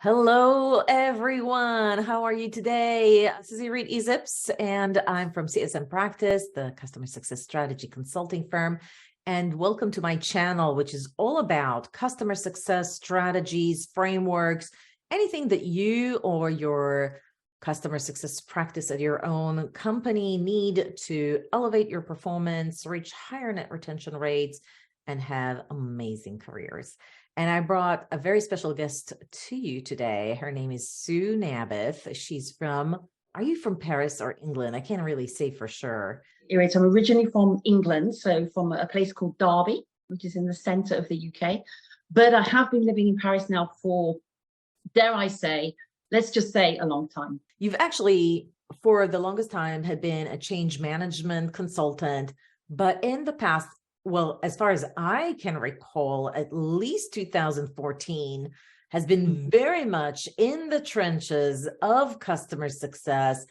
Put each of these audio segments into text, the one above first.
Hello, everyone. How are you today? This is 𝘧𝘪𝘦𝘦𝘠𝘦, and I'm from CSM Practice, the Customer Success Strategy Consulting firm. And welcome to my channel, which is all about customer success strategies, frameworks, anything that you or your customer success practice at your own company need to elevate your performance, reach higher net retention rates, and have amazing careers. And I brought a very special guest to you today. Her name is Sue Nabeth. She's from, are you from Paris or England? I can't really say for sure. I'm originally from England, so from a place called Derby, which is in the center of the UK. But I have been living in Paris now for, dare I say, let's just say a long time. You've actually, for the longest time, had been a change management consultant, but in the past, well, as far as I can recall, at least 2014 has been very much in the trenches of customer success,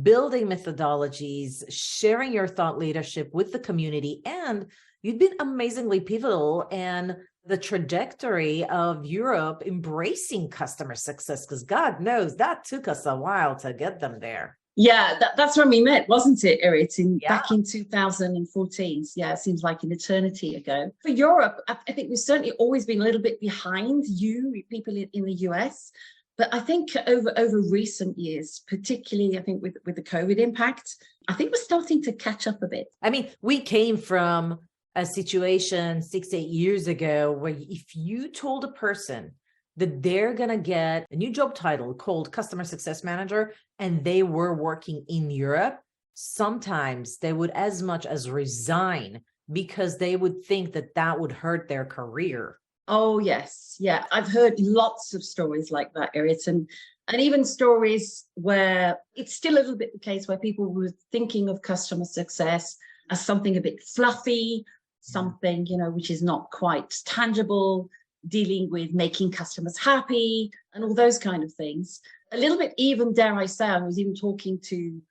building methodologies, sharing your thought leadership with the community. And you've been amazingly pivotal in the trajectory of Europe embracing customer success, because God knows that took us a while to get them there. Yeah, that's when we met, wasn't it, Irit? Back in 2014. Yeah, it seems like an eternity ago. For Europe, I think we've certainly always been a little bit behind you, people in the US. But I think over recent years, particularly, I think with the COVID impact, I think we're starting to catch up a bit. I mean, we came from a situation 6-8 years ago where if you told a person that they're going to get a new job title called Customer Success Manager, and they were working in Europe, sometimes they would as much as resign because they would think that that would hurt their career. Oh, yes. Yeah, I've heard lots of stories like that, Irit, and even stories where it's still a little bit the case where people were thinking of customer success as something a bit fluffy, something, which is not quite tangible, dealing with making customers happy and all those kind of things. A little bit even, dare I say, I was even talking to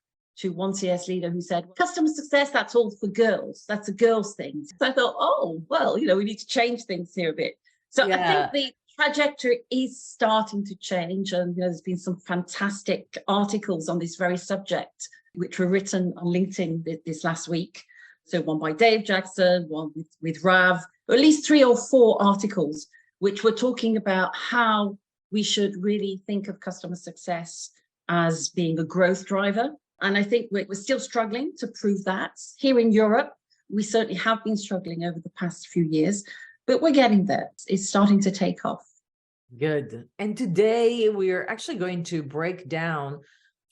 one CS leader who said, customer success, that's all for girls. That's a girl's thing. So I thought, oh, well, we need to change things here a bit. So yeah. I think the trajectory is starting to change. And there's been some fantastic articles on this very subject, which were written on LinkedIn this last week. So one by Dave Jackson, one with Rav, or at least 3 or 4 articles which were talking about how we should really think of customer success as being a growth driver. And I think we're still struggling to prove that. Here in Europe, we certainly have been struggling over the past few years, but we're getting there. It's starting to take off. Good. And today we're actually going to break down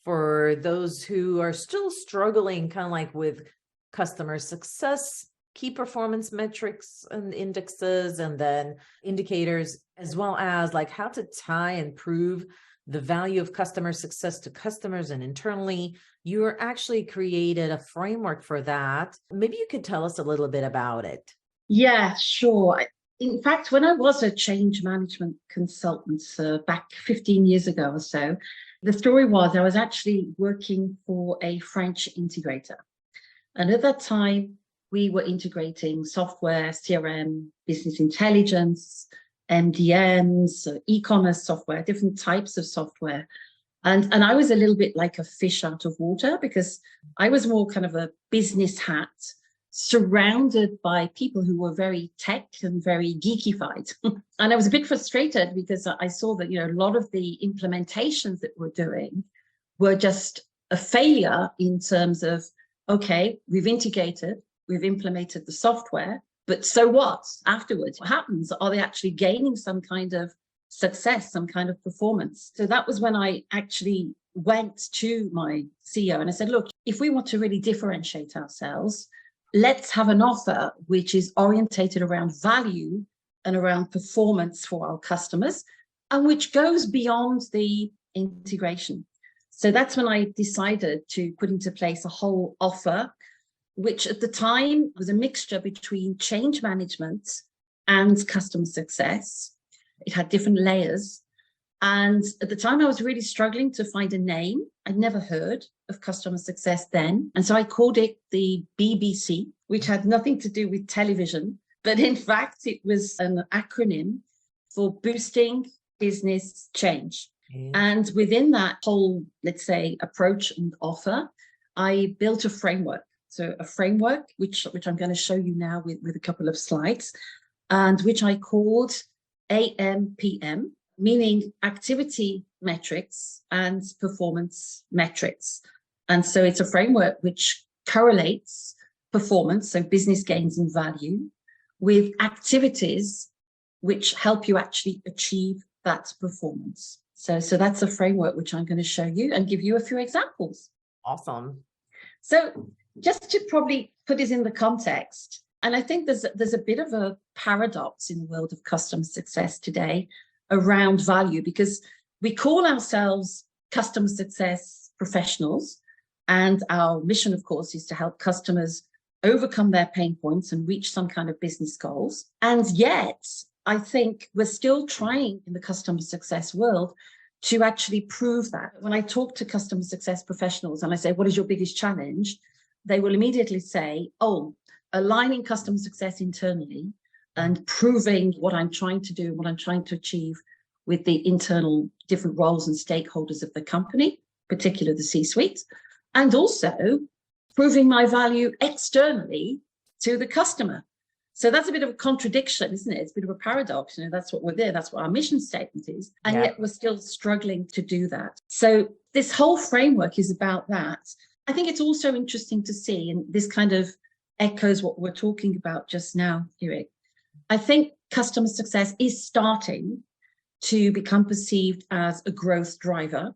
for those who are still struggling kind of like with customer success, key performance metrics and indexes, and then indicators, as well as like how to tie and prove the value of customer success to customers and internally. You actually created a framework for that. Maybe you could tell us a little bit about it. Yeah, sure. In fact, when I was a change management consultant back 15 years ago or so, the story was I was actually working for a French integrator. And at that time, we were integrating software, CRM, business intelligence, MDMs, e-commerce software, different types of software. And I was a little bit like a fish out of water because I was more kind of a business hat surrounded by people who were very tech and very geekified. And I was a bit frustrated because I saw that, a lot of the implementations that we're doing were just a failure in terms of, okay, we've integrated, we've implemented the software, but so what afterwards? What happens? Are they actually gaining some kind of success, some kind of performance? So that was when I actually went to my CEO and I said, look, if we want to really differentiate ourselves, let's have an offer which is orientated around value and around performance for our customers and which goes beyond the integration. So that's when I decided to put into place a whole offer, which at the time was a mixture between change management and customer success. It had different layers. And at the time, I was really struggling to find a name. I'd never heard of customer success then. And so I called it the BBC, which had nothing to do with television. But in fact, it was an acronym for boosting business change. Okay. And within that whole, let's say, approach and offer, I built a framework. So a framework, which I'm going to show you now with a couple of slides, and which I called A.M.P.M, meaning activity metrics and performance metrics. And so it's a framework which correlates performance, so business gains and value, with activities which help you actually achieve that performance. So that's a framework which I'm going to show you and give you a few examples. Awesome. So just to probably put this in the context, and I think there's a bit of a paradox in the world of customer success today around value, because we call ourselves customer success professionals, and our mission, of course, is to help customers overcome their pain points and reach some kind of business goals. And yet, I think we're still trying in the customer success world to actually prove that. When I talk to customer success professionals and I say, what is your biggest challenge? They will immediately say, oh, aligning customer success internally and proving what I'm trying to do, what I'm trying to achieve with the internal different roles and stakeholders of the company, particularly the C-suite, and also proving my value externally to the customer. So that's a bit of a contradiction, isn't it? It's a bit of a paradox. You know, that's what we're there. That's what our mission statement is. And yet we're still struggling to do that. So this whole framework is about that. I think it's also interesting to see, and this kind of echoes what we're talking about just now, Eric. I think customer success is starting to become perceived as a growth driver.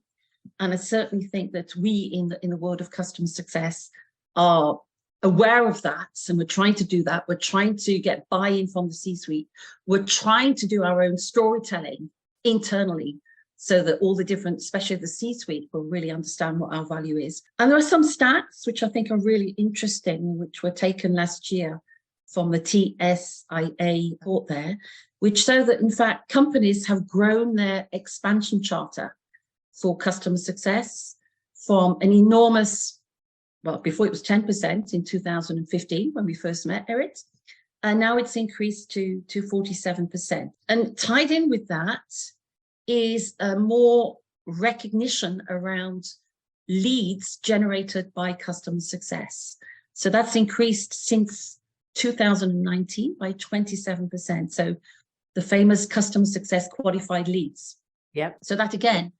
And I certainly think that we in the world of customer success are aware of that, and we're trying to do that. We're trying to get buy-in from the C-suite. We're trying to do our own storytelling internally so that all the different, especially the C-suite, will really understand what our value is. And there are some stats which I think are really interesting, which were taken last year from the TSIA report there, which show that, in fact, companies have grown their expansion charter for customer success from an enormous, well, before it was 10% in 2015 when we first met, Eric, and now it's increased to 47%. And tied in with that is a more recognition around leads generated by customer success. So that's increased since 2019 by 27%. So the famous customer success qualified leads. Yep. So that again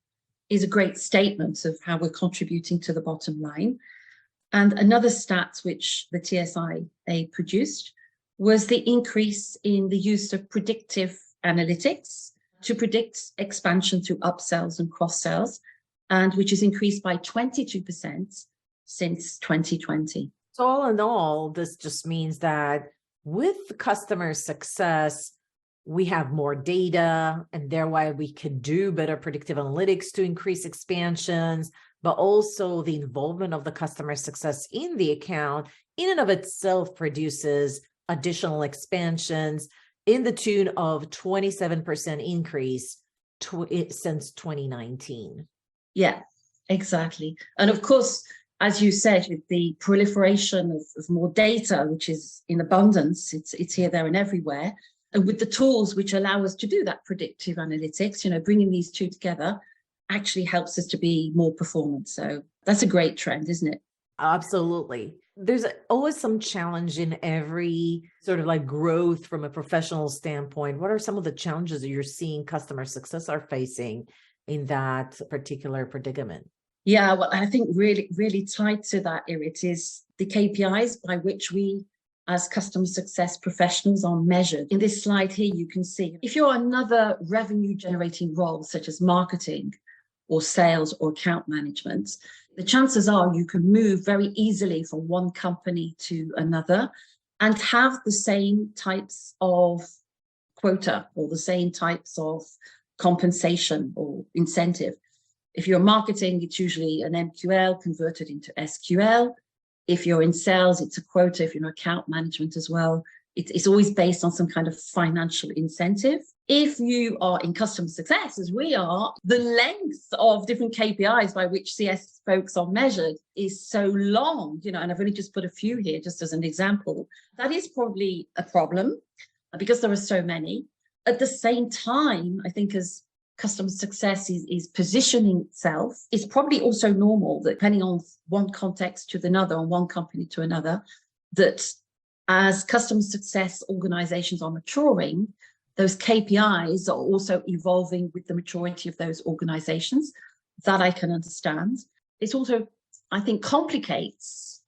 is a great statement of how we're contributing to the bottom line. And another stat which the TSIA produced was the increase in the use of predictive analytics to predict expansion through upsells and cross-sells, and which has increased by 22% since 2020. So all in all, this just means that with customer success, we have more data, and thereby we can do better predictive analytics to increase expansions, but also the involvement of the customer success in the account in and of itself produces additional expansions in the tune of 27% increase since 2019. Yeah, exactly. And of course, as you said, with the proliferation of more data, which is in abundance, it's here, there, and everywhere, and with the tools which allow us to do that predictive analytics, you know, bringing these two together actually helps us to be more performant. So that's a great trend, isn't it? Absolutely. There's always some challenge in every sort of like growth from a professional standpoint. What are some of the challenges that you're seeing customer success are facing in that particular predicament? Yeah, well, I think really tied to that, Irit, is the KPIs by which we as customer success professionals are measured. In this slide here, you can see if you're another revenue generating role, such as marketing or sales or account management, the chances are you can move very easily from one company to another and have the same types of quota or the same types of compensation or incentive. If you're marketing, it's usually an MQL converted into SQL. If you're in sales, it's a quota. If you're in account management as well, it's always based on some kind of financial incentive. If you are in customer success, as we are, the length of different KPIs by which CS folks are measured is so long, you know, and I've only just put a few here just as an example. That is probably a problem because there are so many. At the same time, I think as customer success is positioning itself, it's probably also normal that depending on one context to another, on one company to another, that as customer success organizations are maturing, those KPIs are also evolving with the maturity of those organizations. That I can understand. It's also, I think, complicates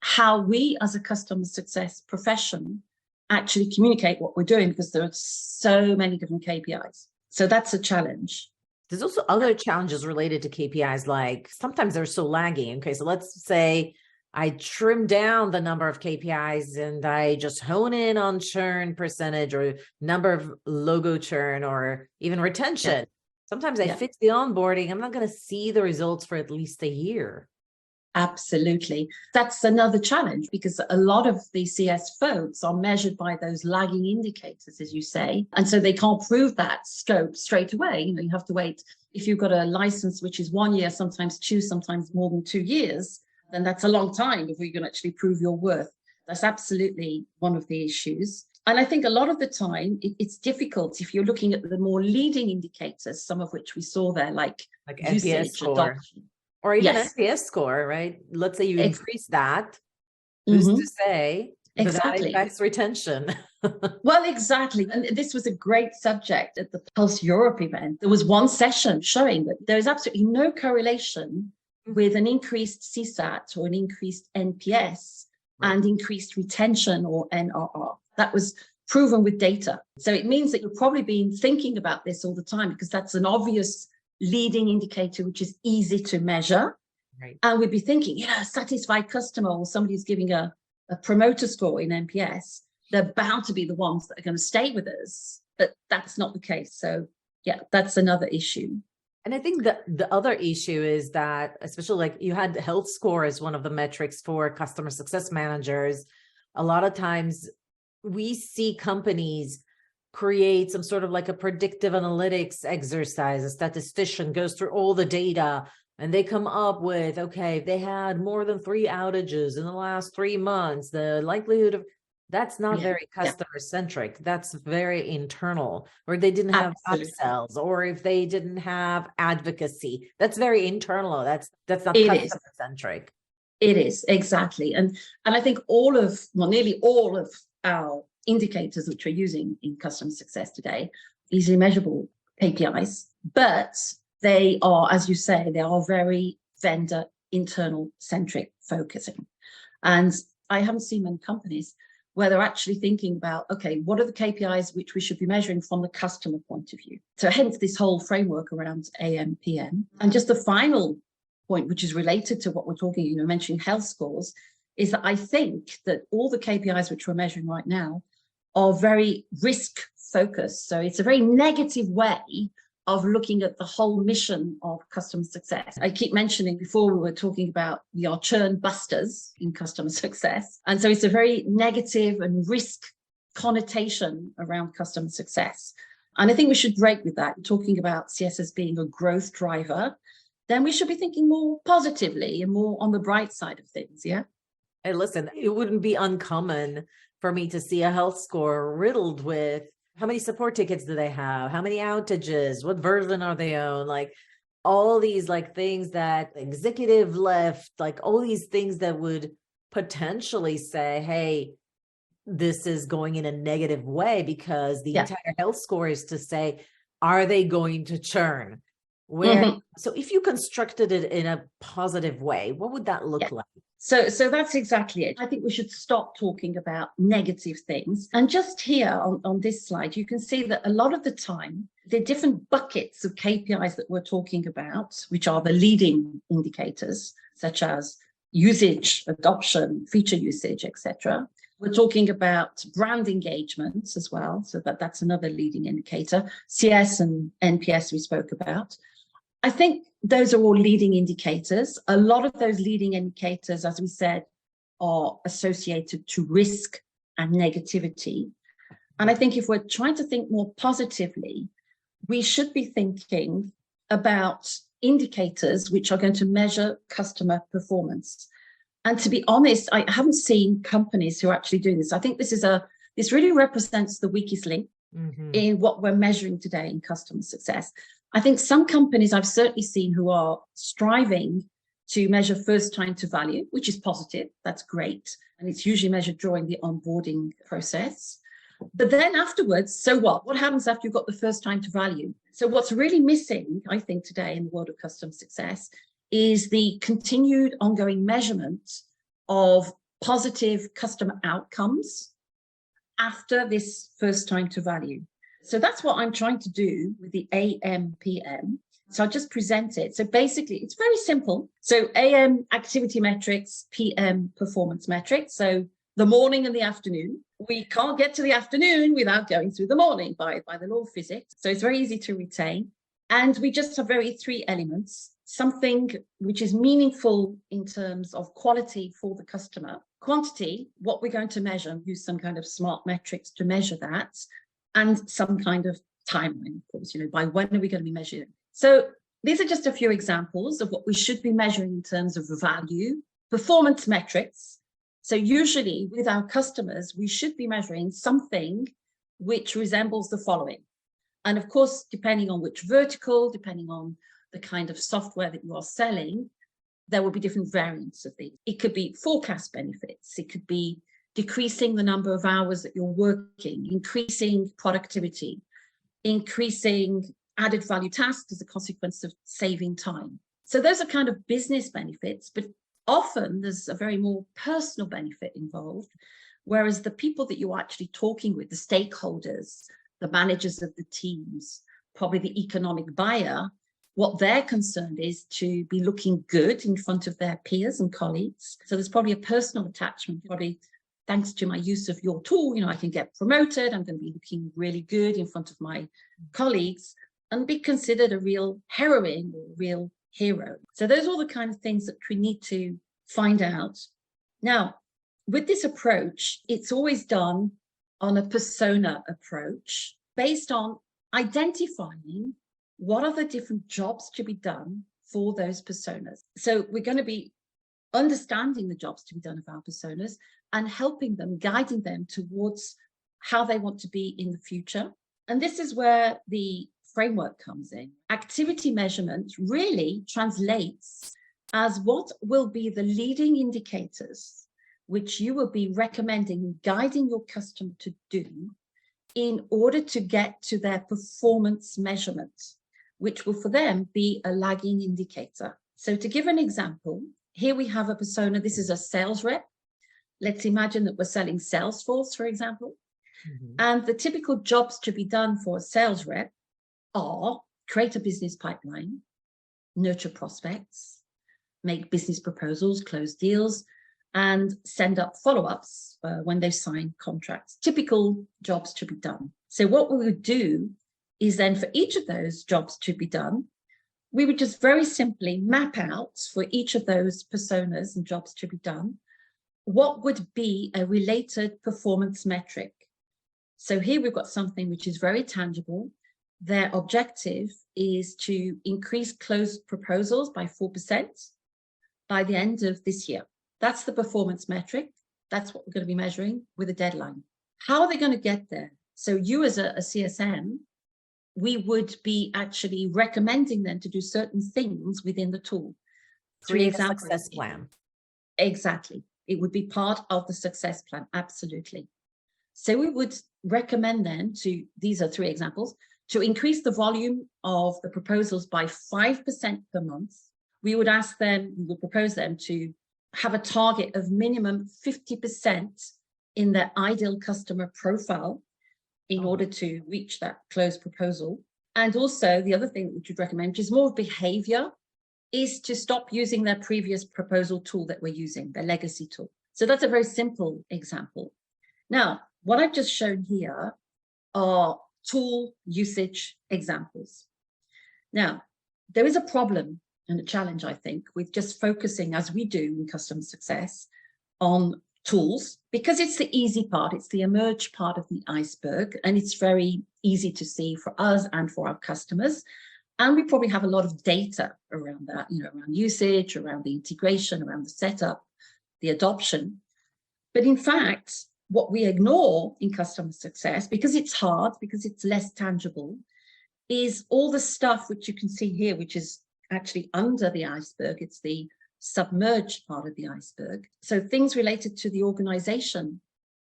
how we as a customer success profession actually communicate what we're doing, because there are so many different KPIs. So that's a challenge. There's also other challenges related to KPIs, like sometimes they're so laggy. Okay, so let's say I trim down the number of KPIs and I just hone in on churn percentage or number of logo churn or even retention. Yeah. Sometimes I fix the onboarding. I'm not going to see the results for at least a year. Absolutely. That's another challenge, because a lot of the CS folks are measured by those lagging indicators, as you say. And so they can't prove that scope straight away. You have to wait. If you've got a license, which is 1 year, sometimes 2, sometimes more than 2 years, then that's a long time before you can actually prove your worth. That's absolutely one of the issues. And I think a lot of the time it's difficult if you're looking at the more leading indicators, some of which we saw there, like NPS score, adoption. Or even NPS score, right? Let's say you increase that. Who's to say that affects retention? Well, exactly. And this was a great subject at the Pulse Europe event. There was one session showing that there is absolutely no correlation with an increased CSAT or an increased NPS and increased retention or NRR. That was proven with data. So it means that you've probably been thinking about this all the time, because that's an obvious leading indicator, which is easy to measure. Right. And we'd be thinking, a satisfied customer or somebody who's giving a promoter score in NPS, they're bound to be the ones that are going to stay with us. But that's not the case. So that's another issue. And I think the other issue is that, especially like you had health score as one of the metrics for customer success managers. A lot of times we see companies create some sort of like a predictive analytics exercise. A statistician goes through all the data and they come up with, okay, they had more than 3 outages in the last 3 months. The likelihood of that's not very customer centric. That's very internal. Or they didn't have upsells, or if they didn't have advocacy, that's very internal. That's not customer centric. It is, exactly. And I think nearly all of our indicators which we're using in customer success today, easily measurable KPIs, but they are, as you say, they are very vendor internal centric focusing. And I haven't seen many companies where they're actually thinking about, okay, what are the KPIs which we should be measuring from the customer point of view? So hence this whole framework around A.M.P.M. And just the final point, which is related to what we're talking, mentioning health scores, is that I think that all the KPIs which we're measuring right now are very risk focused. So it's a very negative way of looking at the whole mission of customer success. I keep mentioning before we were talking about we are churn busters in customer success. And so it's a very negative and risk connotation around customer success. And I think we should break with that. Talking about CS as being a growth driver, then we should be thinking more positively and more on the bright side of things. Yeah. Hey, listen, it wouldn't be uncommon for me to see a health score riddled with how many support tickets do they have? How many outages? What version are they on? Like all these like things that executive left, like all these things that would potentially say, hey, this is going in a negative way, because the entire health score is to say, are they going to churn? So if you constructed it in a positive way, what would that look like? So that's exactly it. I think we should stop talking about negative things. And just here on this slide, you can see that a lot of the time, the different buckets of KPIs that we're talking about, which are the leading indicators, such as usage, adoption, feature usage, etc. We're talking about brand engagement as well. So that's another leading indicator. CS and NPS we spoke about. I think those are all leading indicators. A lot of those leading indicators, as we said, are associated to risk and negativity. And I think if we're trying to think more positively, we should be thinking about indicators which are going to measure customer performance. And to be honest, I haven't seen companies who are actually doing this. I think this really represents the weakest link in what we're measuring today in customer success. I think some companies I've certainly seen who are striving to measure first time to value, which is positive. That's great. And it's usually measured during the onboarding process. But then afterwards, so what? What happens after you've got the first time to value? So what's really missing, I think, today in the world of customer success is the continued ongoing measurement of positive customer outcomes after this first time to value. So that's what I'm trying to do with the A.M.P.M. So I'll just present it. So basically, it's very simple. So A.M. activity metrics, P.M. performance metrics. So the morning and the afternoon. We can't get to the afternoon without going through the morning by the law of physics. So it's very easy to retain. And we just have three elements. Something which is meaningful in terms of quality for the customer. Quantity, what we're going to measure, use some kind of smart metrics to measure that. And some kind of timeline, of course, by when are we going to be measuring? So these are just a few examples of what we should be measuring in terms of value, performance metrics. So usually with our customers, we should be measuring something which resembles the following. And of course, depending on which vertical, depending on the kind of software that you are selling, there will be different variants of these. It could be forecast benefits. It could be decreasing the number of hours that you're working, increasing productivity, increasing added value tasks as a consequence of saving time. So those are kind of business benefits, but often there's a very more personal benefit involved, whereas the people that you're actually talking with, the stakeholders, the managers of the teams, probably the economic buyer, what they're concerned is to be looking good in front of their peers and colleagues. So there's probably a personal attachment, probably thanks to my use of your tool, I can get promoted. I'm going to be looking really good in front of my colleagues and be considered a real heroine or a real hero. So those are all the kind of things that we need to find out. Now, with this approach, it's always done on a persona approach based on identifying what are the different jobs to be done for those personas. So we're going to be understanding the jobs to be done of our personas and helping them, guiding them towards how they want to be in the future. And this is where the framework comes in. Activity measurement really translates as what will be the leading indicators which you will be recommending, guiding your customer to do in order to get to their performance measurement, which will for them be a lagging indicator. So to give an example, here we have a persona. This is a sales rep. Let's imagine that we're selling Salesforce, for example. And the typical jobs to be done for a sales rep are create a business pipeline, nurture prospects, make business proposals, close deals, and send up follow-ups when they sign contracts. Typical jobs to be done. So what we would do is then for each of those jobs to be done, we would just very simply map out for each of those personas and jobs to be done, what would be a related performance metric. So here we've got something which is very tangible. Their objective is to increase closed proposals by 4% by the end of this year. That's the performance metric. That's what we're going to be measuring with a deadline. How are they going to get there? So you as a CSM, we would be actually recommending them to do certain things within the tool. Create a success plan. Exactly. It would be part of the success plan. Absolutely. So we would recommend them to, these are three examples, to increase the volume of the proposals by 5% per month. We would ask them, we would propose them to have a target of minimum 50% in their ideal customer profile in order to reach that closed proposal. And also the other thing that we should recommend, which is more behavior, is to stop using their previous proposal tool that we're using, their legacy tool. So that's a very simple example. Now, what I've just shown here are tool usage examples. Now, there is a problem and a challenge, I think, with just focusing, as we do in customer success, on tools, because it's the easy part, it's the emerge part of the iceberg, and it's very easy to see for us and for our customers. And we probably have a lot of data around that, around usage, around the integration, around the setup, the adoption. But in fact, what we ignore in customer success, because it's hard, because it's less tangible, is all the stuff which you can see here, which is actually under the iceberg. It's the submerged part of the iceberg. So things related to the organization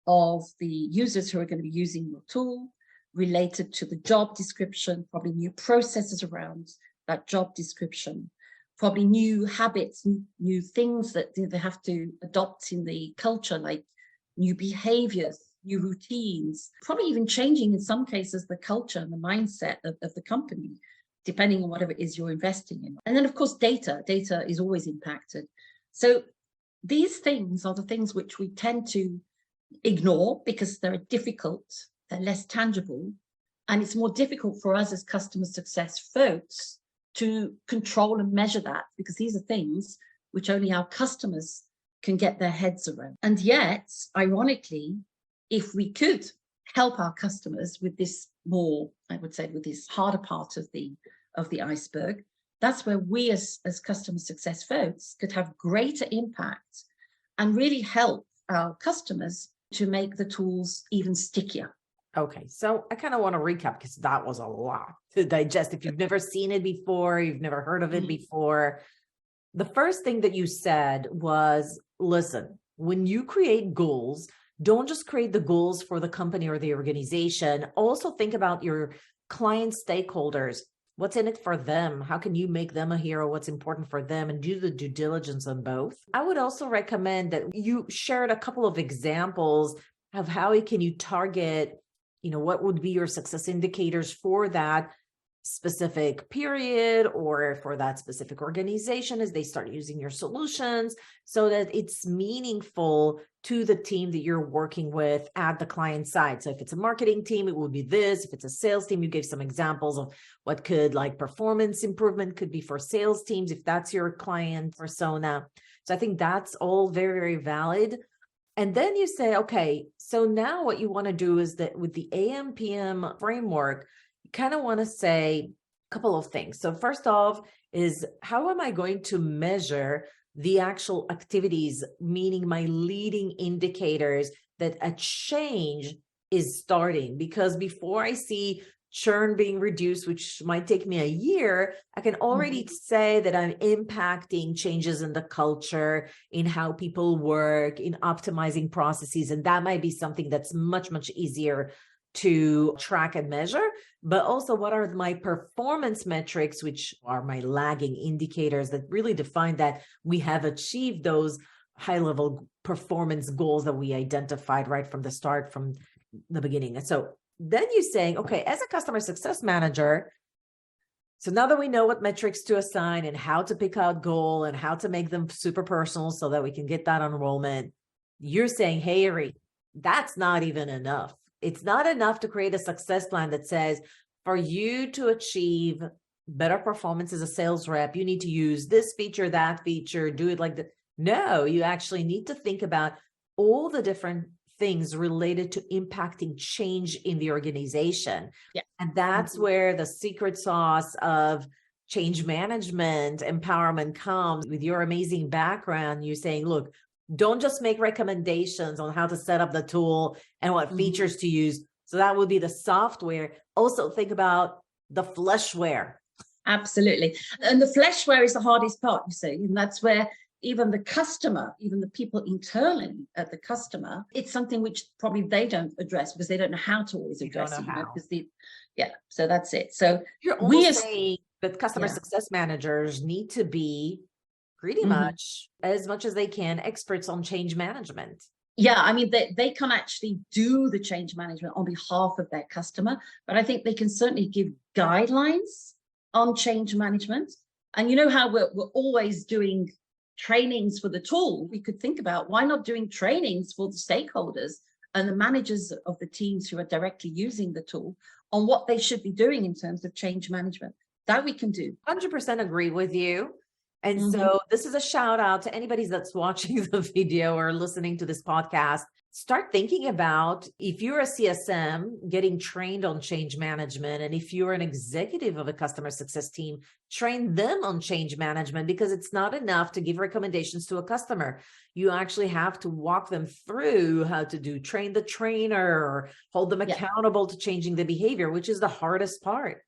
of the users who are going to be using your tool, related to the job description, probably new processes around that job description, probably new habits, new things that they have to adopt in the culture, like new behaviors, new routines, probably even changing in some cases the culture and the mindset of the company, depending on whatever it is you're investing in. And then, of course, data is always impacted. So these things are the things which we tend to ignore because they're difficult, they're less tangible, and it's more difficult for us as customer success folks to control and measure that, because these are things which only our customers can get their heads around. And yet, ironically, if we could help our customers with this more, I would say, with this harder part of the iceberg, that's where we as customer success folks could have greater impact and really help our customers to make the tools even stickier. Okay, so I kind of want to recap because that was a lot to digest. If you've never seen it before, you've never heard of it before. The first thing that you said was, listen, when you create goals, don't just create the goals for the company or the organization. Also think about your client stakeholders. What's in it for them? How can you make them a hero? What's important for them? And do the due diligence on both. I would also recommend that you shared a couple of examples of how can you target, what would be your success indicators for that specific period or for that specific organization as they start using your solutions, so that it's meaningful to the team that you're working with at the client side. So if it's a marketing team, it would be this. If it's a sales team, you gave some examples of what could, like, performance improvement could be for sales teams, if that's your client persona. So I think that's all very, very valid. And then you say, okay, so now what you want to do is that with the A.M.P.M framework, you kind of want to say a couple of things. So first off is, how am I going to measure the actual activities, meaning my leading indicators that a change is starting? Because before I see churn being reduced, which might take me a year, I can already say that I'm impacting changes in the culture, in how people work, in optimizing processes. And that might be something that's much, much easier to track and measure. But also, what are my performance metrics, which are my lagging indicators that really define that we have achieved those high-level performance goals that we identified right from the start, from the beginning. And so then you're saying, okay, as a customer success manager, so now that we know what metrics to assign and how to pick out goal and how to make them super personal so that we can get that enrollment, you're saying, hey, Ari, that's not even enough. It's not enough to create a success plan that says, for you to achieve better performance as a sales rep, you need to use this feature, that feature, do it like that. No, you actually need to think about all the different things related to impacting change in the organization. Yeah. And that's where the secret sauce of change management empowerment comes. With your amazing background, you're saying, look, don't just make recommendations on how to set up the tool and what features to use. So that would be the software. Also think about the fleshware. Absolutely. And the fleshware is the hardest part, you see, and that's where even the customer, even the people internally at the customer, it's something which probably they don't address because they don't know how to always address it. So that's it. So you're almost saying that customer success managers need to be pretty much as they can experts on change management. Yeah, I mean, they can't actually do the change management on behalf of their customer, but I think they can certainly give guidelines on change management. And you know how we're always doing trainings for the tool. We could think about, why not doing trainings for the stakeholders and the managers of the teams who are directly using the tool on what they should be doing in terms of change management. That we can do. 100% agree with you. And so this is a shout out to anybody that's watching the video or listening to this podcast. Start thinking about, if you're a CSM getting trained on change management, and if you're an executive of a customer success team, train them on change management, because it's not enough to give recommendations to a customer. You actually have to walk them through how to do train the trainer or hold them accountable to changing the behavior, which is the hardest part.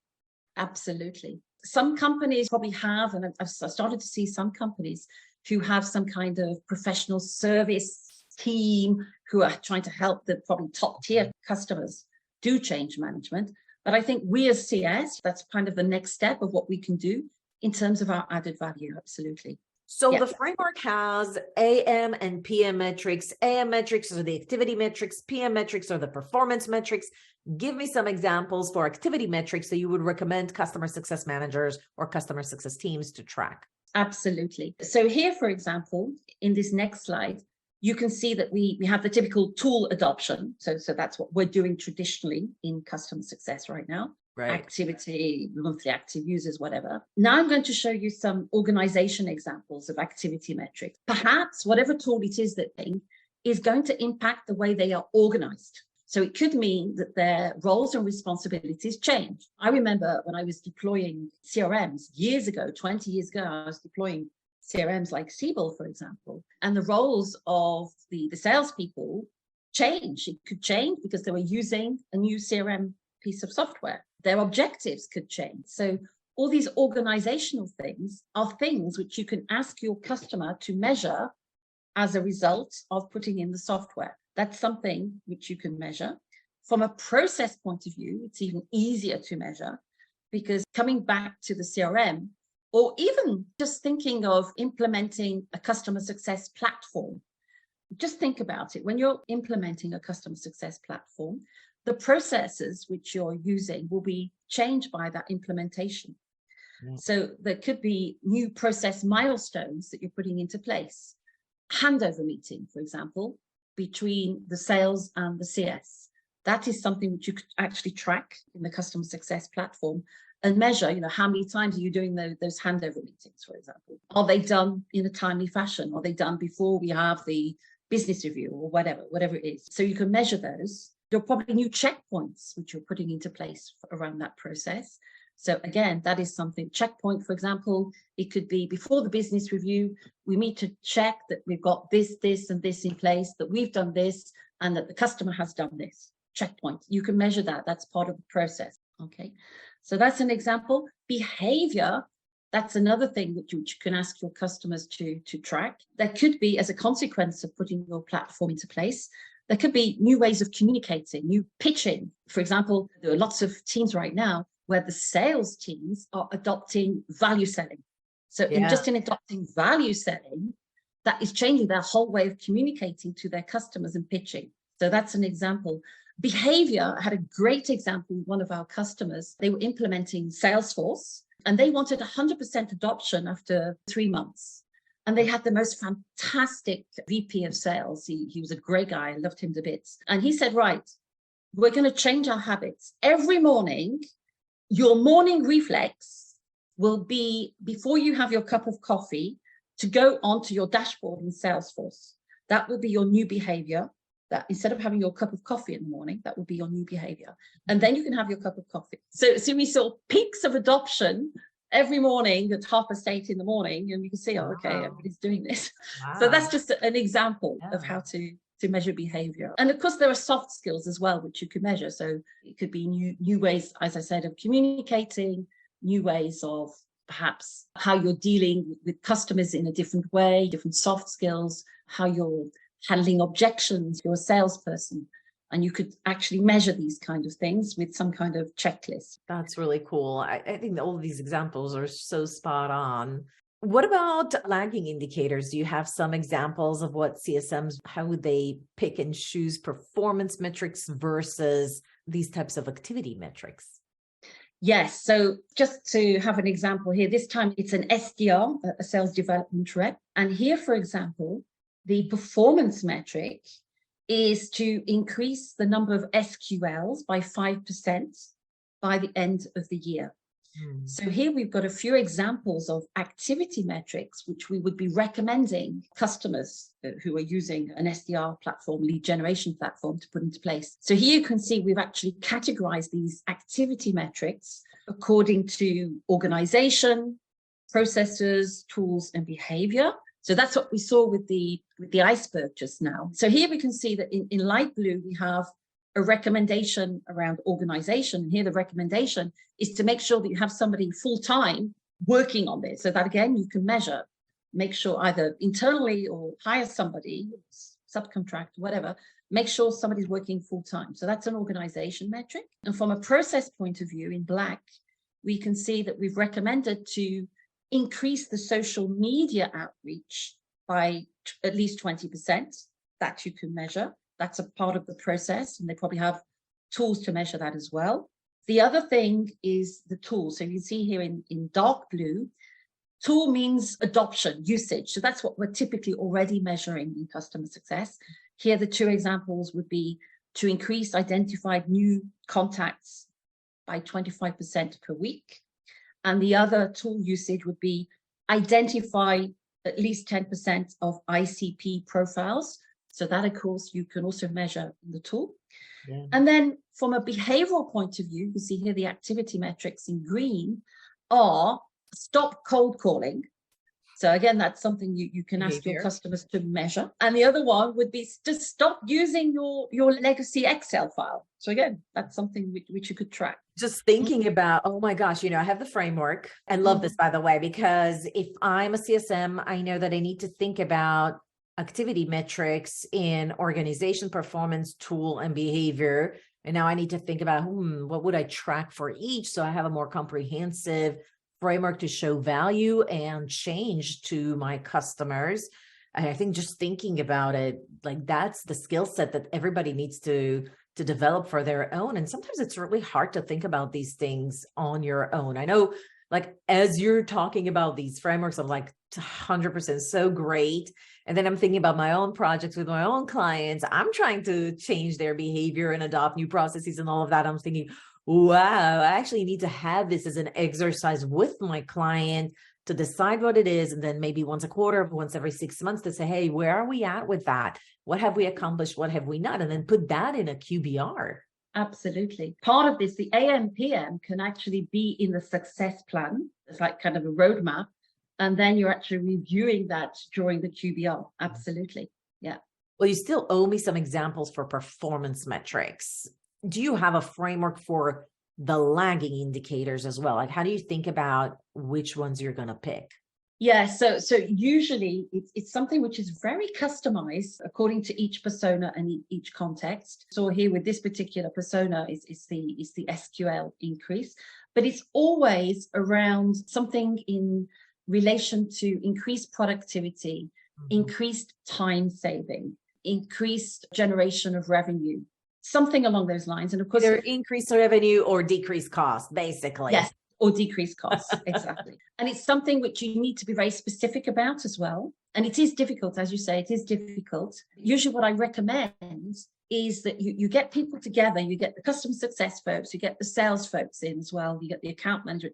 Absolutely. Some companies probably have, and I've started to see some companies who have some kind of professional service team who are trying to help the probably top tier customers do change management. But I think we as CS, that's kind of the next step of what we can do in terms of our added value. Absolutely. So the framework has AM and PM metrics. AM metrics are the activity metrics. PM metrics are the performance metrics. Give me some examples for activity metrics that you would recommend customer success managers or customer success teams to track. Absolutely. So here, for example, in this next slide, you can see that we have the typical tool adoption. So that's what we're doing traditionally in customer success right now. Right. Activity, monthly active users, whatever. Now I'm going to show you some organization examples of activity metrics. Perhaps whatever tool it is that thing is going to impact the way they are organized. So it could mean that their roles and responsibilities change. I remember when I was deploying CRMs years ago, 20 years ago, I was deploying CRMs like Siebel, for example, and the roles of the salespeople change. It could change because they were using a new CRM piece of software. Their objectives could change. So all these organizational things are things which you can ask your customer to measure as a result of putting in the software. That's something which you can measure. From a process point of view, it's even easier to measure because coming back to the CRM, or even just thinking of implementing a customer success platform, just think about it. When you're implementing a customer success platform, the processes which you're using will be changed by that implementation. Yeah. So there could be new process milestones that you're putting into place. Handover meeting, for example, between the sales and the CS. That is something which you could actually track in the customer success platform and measure, how many times are you doing those handover meetings, for example? Are they done in a timely fashion? Are they done before we have the business review or whatever it is? So you can measure those. There are probably new checkpoints which you're putting into place around that process. So again, that is something. Checkpoint, for example, it could be before the business review, we need to check that we've got this, and this in place, that we've done this, and that the customer has done this. Checkpoint. You can measure that. That's part of the process. Okay. So that's an example. Behavior, that's another thing which you can ask your customers to track. There could be, as a consequence of putting your platform into place, there could be new ways of communicating, new pitching. For example, there are lots of teams right now where the sales teams are adopting value selling. So in adopting value selling, that is changing their whole way of communicating to their customers and pitching. So that's an example. Behavior, I had a great example with one of our customers. They were implementing Salesforce and they wanted 100% adoption after 3 months. And they had the most fantastic VP of sales. He was a great guy. I loved him to bits. And he said, right, we're going to change our habits. Every morning, your morning reflex will be, before you have your cup of coffee, to go onto your dashboard in Salesforce. That will be your new behavior. That instead of having your cup of coffee in the morning, that will be your new behavior. And then you can have your cup of coffee. So we saw peaks of adoption every morning at 8:30 in the morning, and you can see, oh, okay, everybody's doing this. Wow. So that's just an example of how to measure behavior. And of course, there are soft skills as well, which you can measure. So it could be new ways, as I said, of communicating, new ways of perhaps how you're dealing with customers in a different way, different soft skills, how you're handling objections, you're a salesperson, and you could actually measure these kind of things with some kind of checklist. That's really cool. I think all of these examples are so spot on. What about lagging indicators? Do you have some examples of what CSMs, how would they pick and choose performance metrics versus these types of activity metrics? Yes. So just to have an example here, this time it's an SDR, a sales development rep. And here, for example, the performance metric is to increase the number of SQLs by 5% by the end of the year. So here we've got a few examples of activity metrics, which we would be recommending customers who are using an SDR platform, lead generation platform, to put into place. So here you can see we've actually categorized these activity metrics according to organization, processes, tools, and behavior. So that's what we saw with the iceberg just now. So here we can see that in light blue, we have a recommendation around organization. Here, the recommendation is to make sure that you have somebody full-time working on this, so that again, you can measure, make sure either internally or hire somebody, subcontract, whatever, make sure somebody's working full-time. So that's an organization metric. And from a process point of view, in black, we can see that we've recommended to increase the social media outreach by at least 20%. That you can measure. That's a part of the process, and they probably have tools to measure that as well. The other thing is the tool. So you see here in dark blue, tool means adoption, usage. So that's what we're typically already measuring in customer success. Here, the two examples would be to increase identified new contacts by 25% per week. And the other tool usage would be identify at least 10% of ICP profiles. So that, of course, you can also measure in the tool. Yeah. And then from a behavioral point of view, you see here the activity metrics in green are stop cold calling. So again, that's something you can ask your customers to measure. And the other one would be to stop using your legacy Excel file. So again, that's something which you could track. Just thinking about, oh my gosh, I have the framework. I love this, by the way, because if I'm a CSM, I know that I need to think about activity metrics in organization performance, tool, and behavior. And now I need to think about, what would I track for each? So I have a more comprehensive framework to show value and change to my customers. And I think just thinking about it, like that's the skill set that everybody needs to develop for their own. And sometimes it's really hard to think about these things on your own. I know, like, as you're talking about these frameworks, I'm like 100% so great. And then I'm thinking about my own projects with my own clients. I'm trying to change their behavior and adopt new processes and all of that. I'm thinking, wow, I actually need to have this as an exercise with my client to decide what it is. And then maybe once a quarter, once every 6 months to say, hey, where are we at with that? What have we accomplished? What have we not? And then put that in a QBR. Absolutely. Part of this, the A.M.P.M. can actually be in the success plan. It's like kind of a roadmap. And then you're actually reviewing that during the QBR. Absolutely. Yeah. Well, you still owe me some examples for performance metrics. Do you have a framework for the lagging indicators as well? Like, how do you think about which ones you're going to pick? Yeah, so usually it's something which is very customized according to each persona and each context. So here with this particular persona is the SQL increase, but it's always around something in relation to increased productivity, increased time saving, increased generation of revenue, something along those lines. And of course, either increased revenue or decreased cost, basically. Yes. Or decrease costs, exactly. And it's something which you need to be very specific about as well. And it is difficult, as you say, it is difficult. Usually what I recommend is that you get people together, you get the customer success folks, you get the sales folks in as well, you get the account manager,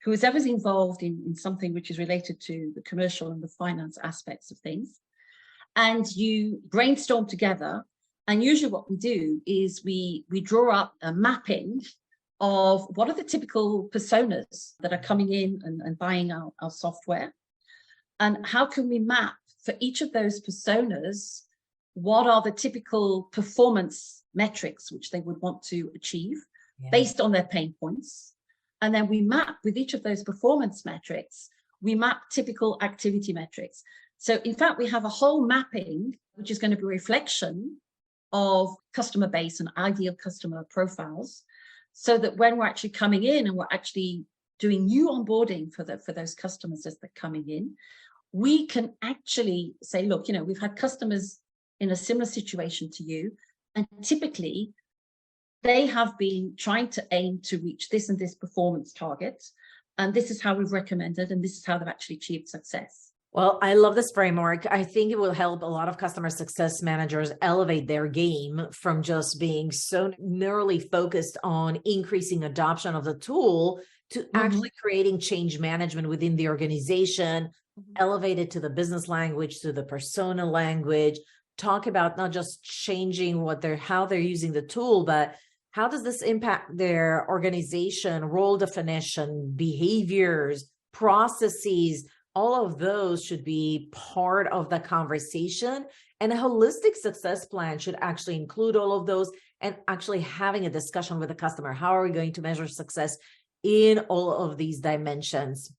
whoever's involved in something which is related to the commercial and the finance aspects of things. And you brainstorm together. And usually what we do is we draw up a mapping of what are the typical personas that are coming in and buying our software, and how can we map for each of those personas what are the typical performance metrics which they would want to achieve based on their pain points. And then we map with each of those performance metrics, we map typical activity metrics. So in fact, we have a whole mapping which is going to be a reflection of customer base and ideal customer profiles, so that when we're actually coming in and we're actually doing new onboarding for those customers as they're coming in, we can actually say, look, we've had customers in a similar situation to you, and typically they have been trying to aim to reach this and this performance target, and this is how we've recommended, and this is how they've actually achieved success. Well, I love this framework. I think it will help a lot of customer success managers elevate their game from just being so narrowly focused on increasing adoption of the tool to actually creating change management within the organization, elevate it to the business language, to the persona language, talk about not just changing how they're using the tool, but how does this impact their organization, role definition, behaviors, processes, all of those should be part of the conversation. And a holistic success plan should actually include all of those and actually having a discussion with the customer. How are we going to measure success in all of these dimensions?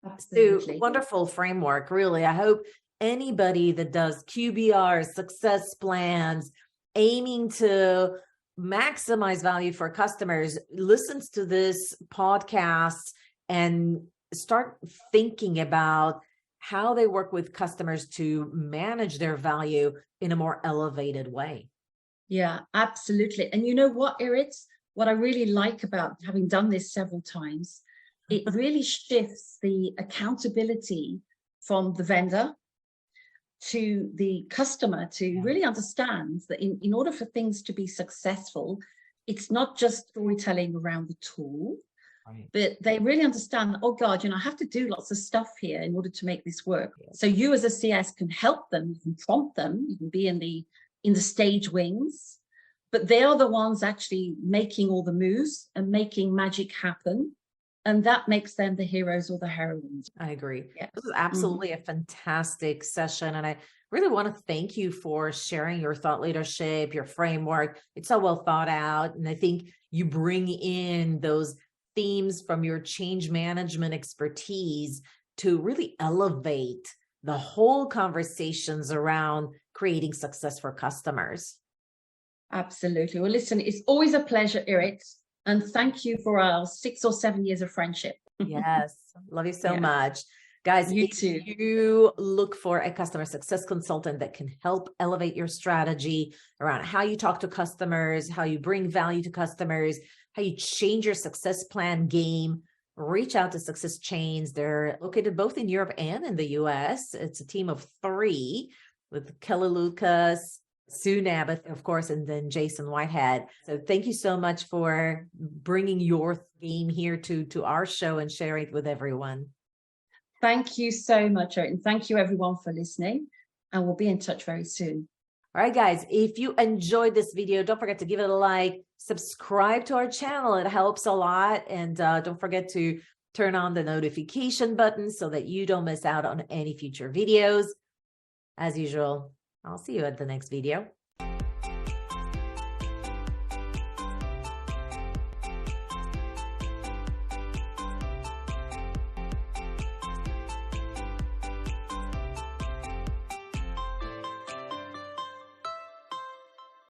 Absolutely. So, wonderful framework, really. I hope anybody that does QBRs, success plans, aiming to maximize value for customers, listens to this podcast and start thinking about how they work with customers to manage their value in a more elevated way. Yeah, absolutely. And you know what, Irit? What I really like about having done this several times, it really shifts the accountability from the vendor to the customer to really understand that in order for things to be successful, it's not just storytelling around the tool, but they really understand, oh God, I have to do lots of stuff here in order to make this work. So you as a CS can help them, you can prompt them, you can be in the stage wings, but they are the ones actually making all the moves and making magic happen. And that makes them the heroes or the heroines. I agree. Yes. This is absolutely a fantastic session. And I really want to thank you for sharing your thought leadership, your framework. It's so well thought out. And I think you bring in those themes from your change management expertise to really elevate the whole conversations around creating success for customers. Absolutely. Well, listen, it's always a pleasure, Irit. And thank you for our 6 or 7 years of friendship. Yes. Love you so much. Guys, You if too. you look for a customer success consultant that can help elevate your strategy around how you talk to customers, how you bring value to customers, how you change your success plan game, reach out to Success Chains. They're located both in Europe and in the US. It's a team of 3 with Kelly Lucas, Sue Nabeth, of course, and then Jason Whitehead. So thank you so much for bringing your theme here to our show and sharing it with everyone. Thank you so much, Irit. And thank you everyone for listening. And we'll be in touch very soon. All right, guys, if you enjoyed this video, don't forget to give it a like, subscribe to our channel. It helps a lot. And don't forget to turn on the notification button so that you don't miss out on any future videos. As usual, I'll see you at the next video.